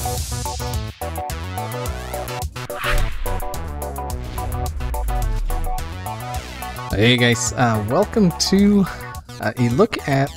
Hey guys, welcome to a look at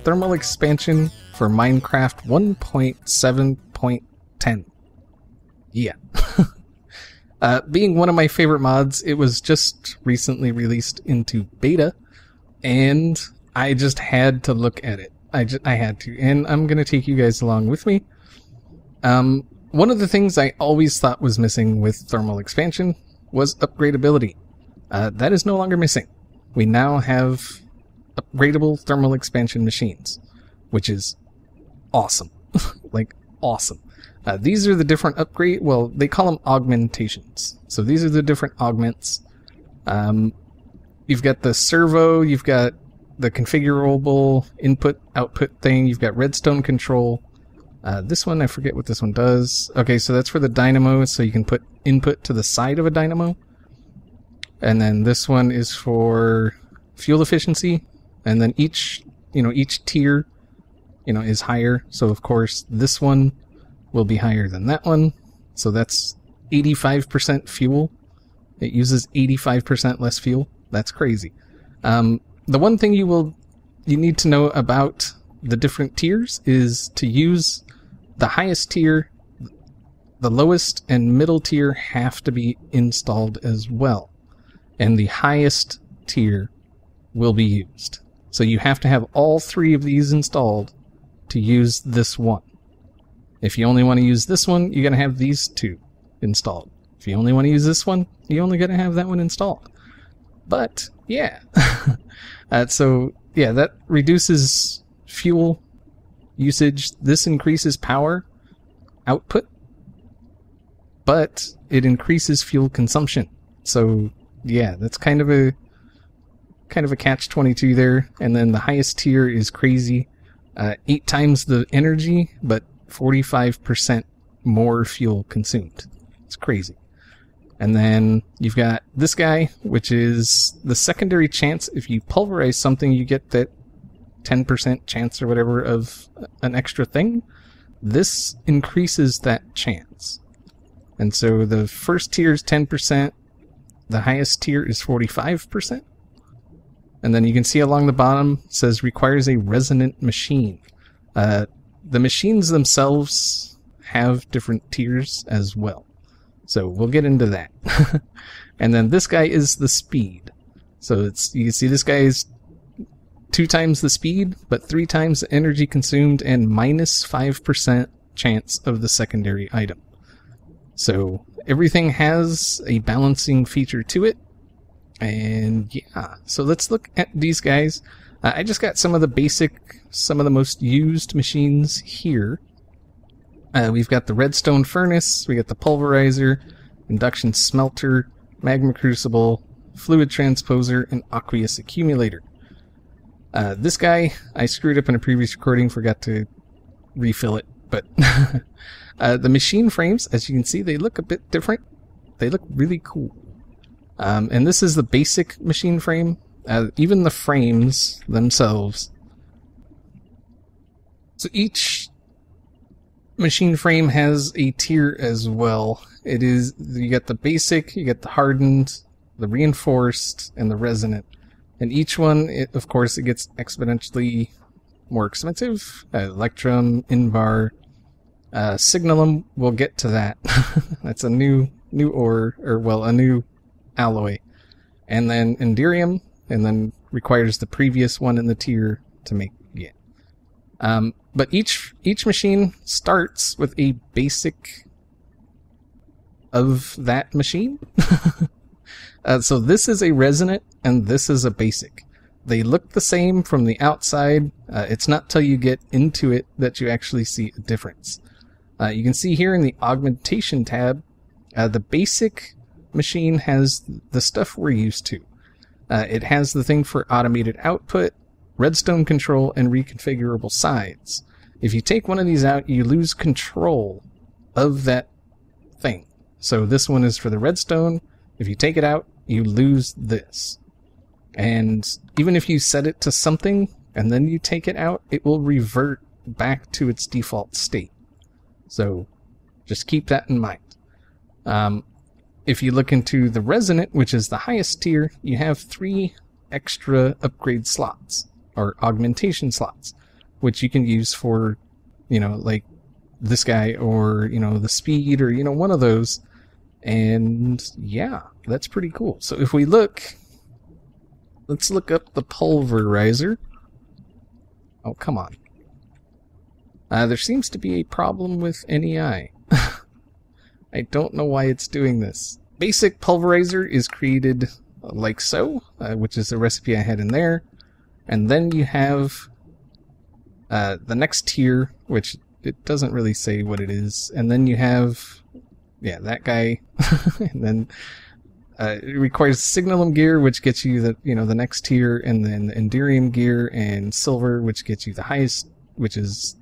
thermal expansion for Minecraft 1.7.10. Yeah. Being one of my favorite mods, it was just recently released into beta, and I just had to look at it. I had to, and I'm going to take you guys along with me. One of the things I always thought was missing with thermal expansion was upgradability. That is no longer missing. We now have upgradable thermal expansion machines, which is awesome. Like, awesome. These are the different well, they call them augmentations. So these are the different augments. You've got the servo, you've got the configurable input-output thing, you've got redstone control. This one, I forget what this one does. Okay, so that's for the dynamo, so you can put input to the side of a dynamo. And then this one is for fuel efficiency. And then each tier, is higher. So of course, this one will be higher than that one. So that's 85% fuel. It uses 85% less fuel. That's crazy. The one thing you need to know about the different tiers is to use the highest tier. The lowest and middle tier have to be installed as well. And the highest tier will be used. So you have to have all three of these installed to use this one. If you only want to use this one, you're going to have these two installed. If you only want to use this one, you're only going to have that one installed. But, yeah. So, yeah, that reduces fuel usage. This increases power output, but it increases fuel consumption. So, yeah, that's kind of a catch-22 there. And then the highest tier is crazy. 8 times the energy, but 45% more fuel consumed. It's crazy. And then you've got this guy, which is the secondary chance. If you pulverize something, you get that 10% chance or whatever of an extra thing. This increases that chance. And so the first tier is 10%. The highest tier is 45%. And then you can see along the bottom, it says requires a resonant machine. The machines themselves have different tiers as well. So we'll get into that. And then this guy is the speed. So you can see this guy is 2 times the speed, but 3 times the energy consumed and minus 5% chance of the secondary item. So everything has a balancing feature to it. And yeah, so let's look at these guys. I just got some of the most used machines here. We've got the redstone furnace, we got the pulverizer, induction smelter, magma crucible, fluid transposer, and aqueous accumulator. This guy, I screwed up in a previous recording, forgot to refill it, but the machine frames, as you can see, they look a bit different. They look really cool. And this is the basic machine frame. Even the frames themselves. So each machine frame has a tier as well. You got the basic, you got the hardened, the reinforced, and the resonant. And each one, of course, it gets exponentially more expensive. Electrum, Invar, Signalum, we'll get to that. That's a new ore, a new alloy. And then Enderium, and then requires the previous one in the tier to make it. But each machine starts with a basic of that machine. So this is a resonant, and this is a basic. They look the same from the outside. It's not till you get into it that you actually see a difference. You can see here in the augmentation tab, the basic machine has the stuff we're used to. It has the thing for automated output, redstone control, and reconfigurable sides. If you take one of these out, you lose control of that thing. So this one is for the redstone. If you take it out, you lose this. And even if you set it to something and then you take it out, it will revert back to its default state. So Just keep that in mind. If you look into the Resonant, which is the highest tier, you have 3 extra upgrade slots, or augmentation slots, which you can use for, like this guy, or, the speed, or, one of those. And yeah, that's pretty cool. So if we look, let's look up the pulverizer. Oh, come on. There seems to be a problem with NEI. I don't know why it's doing this. Basic pulverizer is created like so, which is the recipe I had in there. And then you have the next tier, which it doesn't really say what it is. And then you have, that guy. And then it requires signalum gear, which gets you the next tier, and then the Enderium gear and silver, which gets you the highest, which is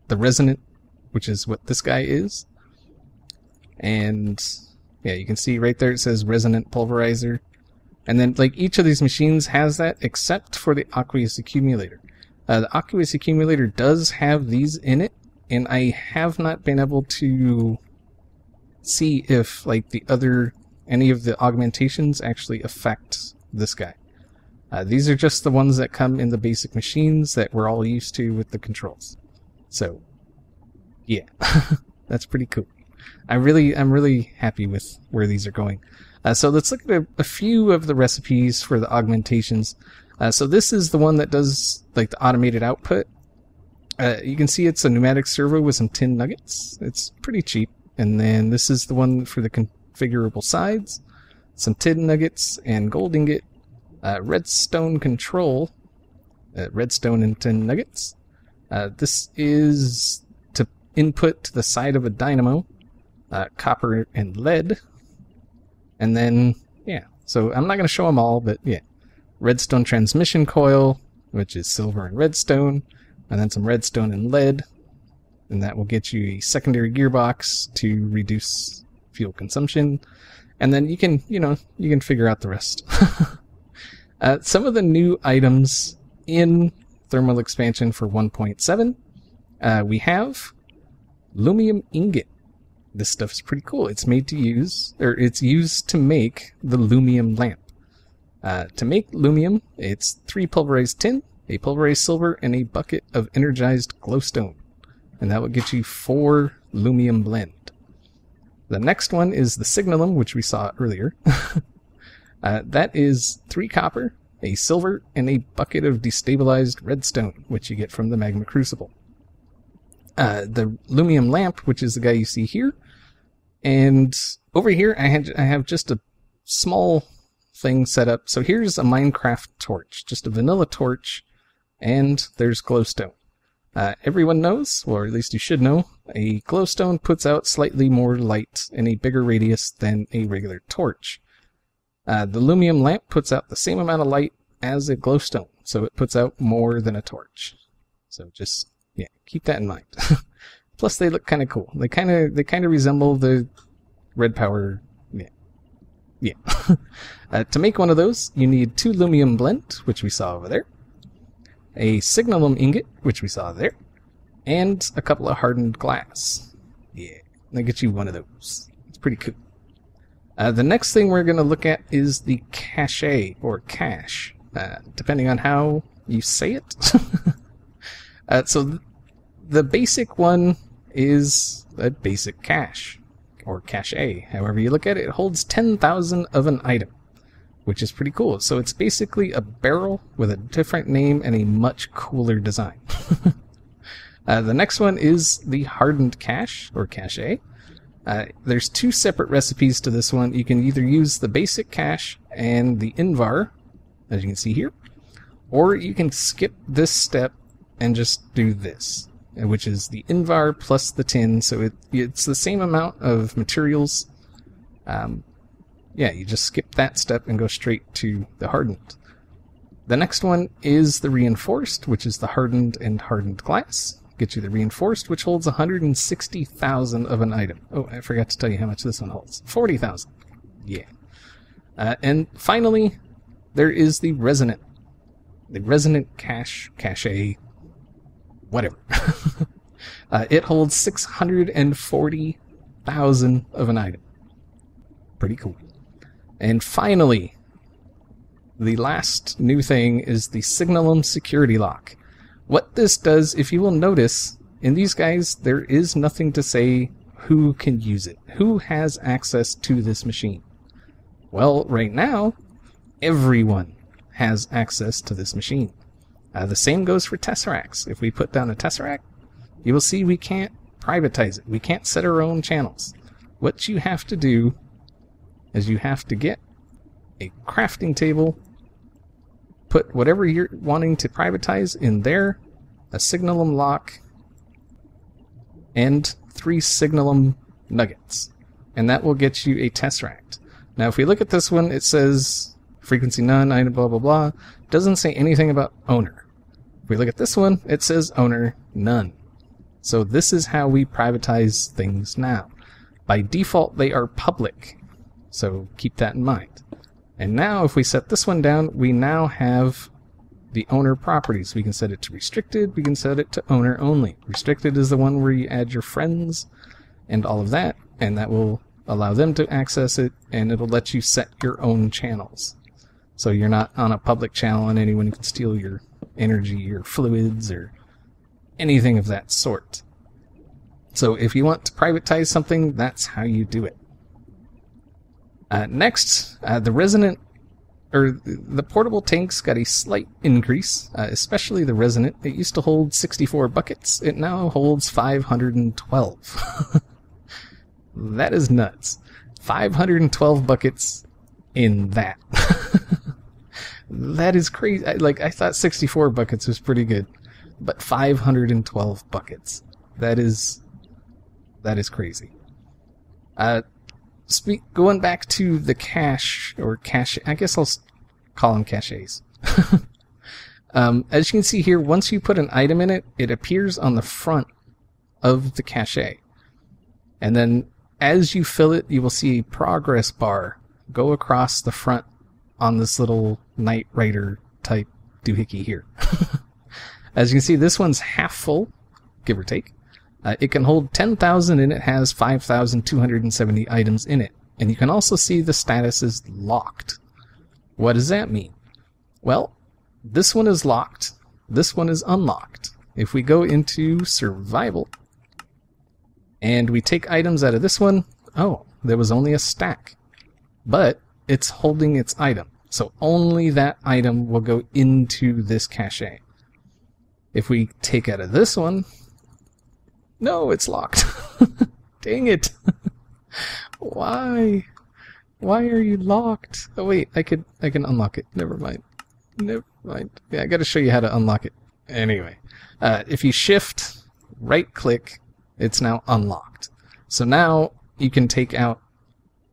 the Resonant, which is what this guy is. And yeah, you can see right there it says Resonant Pulverizer. And then like each of these machines has that, except for the Aqueous Accumulator. The Aqueous Accumulator does have these in it, and I have not been able to see if like any of the augmentations actually affect this guy. These are just the ones that come in the basic machines that we're all used to with the controls. So yeah, that's pretty cool. I'm really happy with where these are going. So let's look at a few of the recipes for the augmentations. So this is the one that does like the automated output. You can see it's a pneumatic servo with some tin nuggets. It's pretty cheap. And then this is the one for the configurable sides, some tin nuggets and gold ingot, redstone control, redstone and tin nuggets. This is to input to the side of a dynamo, copper and lead. And then, so I'm not going to show them all, but redstone transmission coil, which is silver and redstone, and then some redstone and lead, and that will get you a secondary gearbox to reduce fuel consumption. And then you can figure out the rest. Some of the new items in thermal expansion for 1.7, we have lumium ingot. This stuff is pretty cool. It's it's used to make the lumium lamp. To make lumium, it's 3 pulverized tin, a pulverized silver, and a bucket of energized glowstone. And that will get you 4 lumium blend. The next one is the signalum, which we saw earlier. That is 3 copper, a silver, and a bucket of destabilized redstone, which you get from the magma crucible. The lumium lamp, which is the guy you see here. And over here, I have just a small thing set up. So here's a Minecraft torch, just a vanilla torch, and there's glowstone. Everyone knows, or at least you should know, a glowstone puts out slightly more light in a bigger radius than a regular torch. The lumium lamp puts out the same amount of light as a glowstone, so it puts out more than a torch. So just keep that in mind. Plus, they look kind of cool. They kind of resemble the red power. To make one of those, you need 2 lumium blend, which we saw over there, a signalum ingot, which we saw there, and a couple of hardened glass. That gets you one of those. It's pretty cool. The next thing we're going to look at is the cache, or cache, depending on how you say it. So the basic one is a basic cache, or cache, however you look at it. It holds 10,000 of an item, which is pretty cool. So it's basically a barrel with a different name and a much cooler design. The next one is the hardened cache, or cache. There's 2 separate recipes to this one. You can either use the basic cache and the invar, as you can see here, or you can skip this step and just do this, which is the invar plus the tin. So it's the same amount of materials. You just skip that step and go straight to the hardened. The next one is the reinforced, which is the hardened and hardened glass. Get you the reinforced, which holds 160,000 of an item. Oh, I forgot to tell you how much this one holds. 40,000. And finally, there is the resonant. The resonant cache, whatever. It holds 640,000 of an item. Pretty cool. And finally, the last new thing is the Signalum security lock. What this does, if you will notice, in these guys, there is nothing to say who can use it. Who has access to this machine? Well, right now, everyone has access to this machine. The same goes for Tesseracts. If we put down a Tesseract, you will see we can't privatize it. We can't set our own channels. What you have to do is you have to get a crafting table, put whatever you're wanting to privatize in there, a Signalum lock, and 3 Signalum nuggets. And that will get you a Tesseract. Now if we look at this one, it says frequency none, item blah blah blah. Doesn't say anything about owner. If we look at this one, it says owner none. So this is how we privatize things now. By default, they are public. So keep that in mind. And now if we set this one down, we now have the owner properties. We can set it to restricted, we can set it to owner only. Restricted is the one where you add your friends and all of that, and that will allow them to access it, and it'll let you set your own channels. So you're not on a public channel and anyone can steal your energy or fluids or anything of that sort. So if you want to privatize something, that's how you do it. Next, the portable tanks got a slight increase, especially the resonant. It used to hold 64 buckets. It now holds 512. That is nuts. 512 buckets in that. That is crazy. I thought 64 buckets was pretty good, but 512 buckets. That is crazy. Going back to the cache, I guess I'll call them caches. As you can see here, once you put an item in it, it appears on the front of the cache. And then as you fill it, you will see a progress bar go across the front on this little Knight Rider type doohickey here. As you can see, this one's half full, give or take. It can hold 10,000 and it has 5,270 items in it. And you can also see the status is locked. What does that mean? Well, this one is locked. This one is unlocked. If we go into survival and we take items out of this one, oh, there was only a stack. But it's holding its item. So only that item will go into this cache. If we take out of this one, no, it's locked. Dang it. Why? Why are you locked? Oh wait, I can unlock it. Never mind. Yeah, I gotta show you how to unlock it. Anyway, if you shift, right click, it's now unlocked. So now you can take out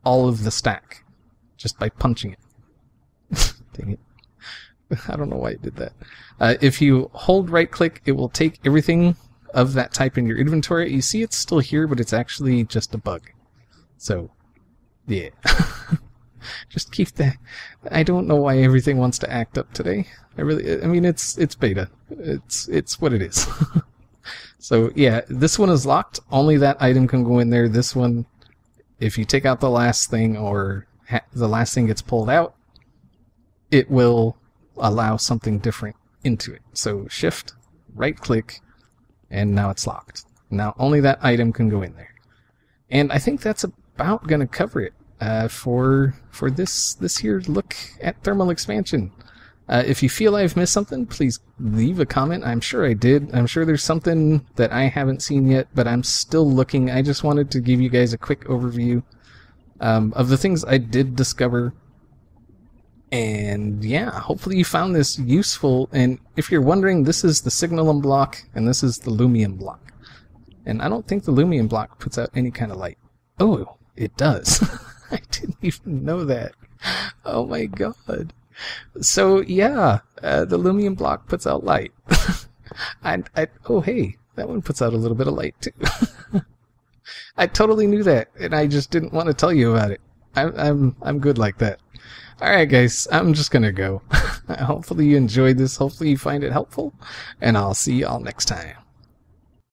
all of the stack just by punching it. Dang it. I don't know why it did that. If you hold right click, it will take everything of that type in your inventory. You see it's still here, but it's actually just a bug. So, yeah. Just keep that. I don't know why everything wants to act up today. I mean, it's beta. It's what it is. So, yeah, this one is locked. Only that item can go in there. This one, if you take out the last thing or the last thing gets pulled out, it will allow something different into it. So, shift, right click, and now it's locked. Now only that item can go in there. And I think that's about going to cover it for this here look at thermal expansion. If you feel I've missed something, please leave a comment. I'm sure I did. I'm sure there's something that I haven't seen yet, but I'm still looking. I just wanted to give you guys a quick overview of the things I did discover. And yeah, hopefully you found this useful. And if you're wondering, this is the Signalum block and this is the Lumium block. And I don't think the Lumium block puts out any kind of light. Oh, it does. I didn't even know that. Oh my god. So yeah, the Lumium block puts out light. Oh hey, that one puts out a little bit of light too. I totally knew that, and I just didn't want to tell you about it. I'm good like that. Alright guys, I'm just gonna go. Hopefully you enjoyed this, hopefully you find it helpful, and I'll see y'all next time.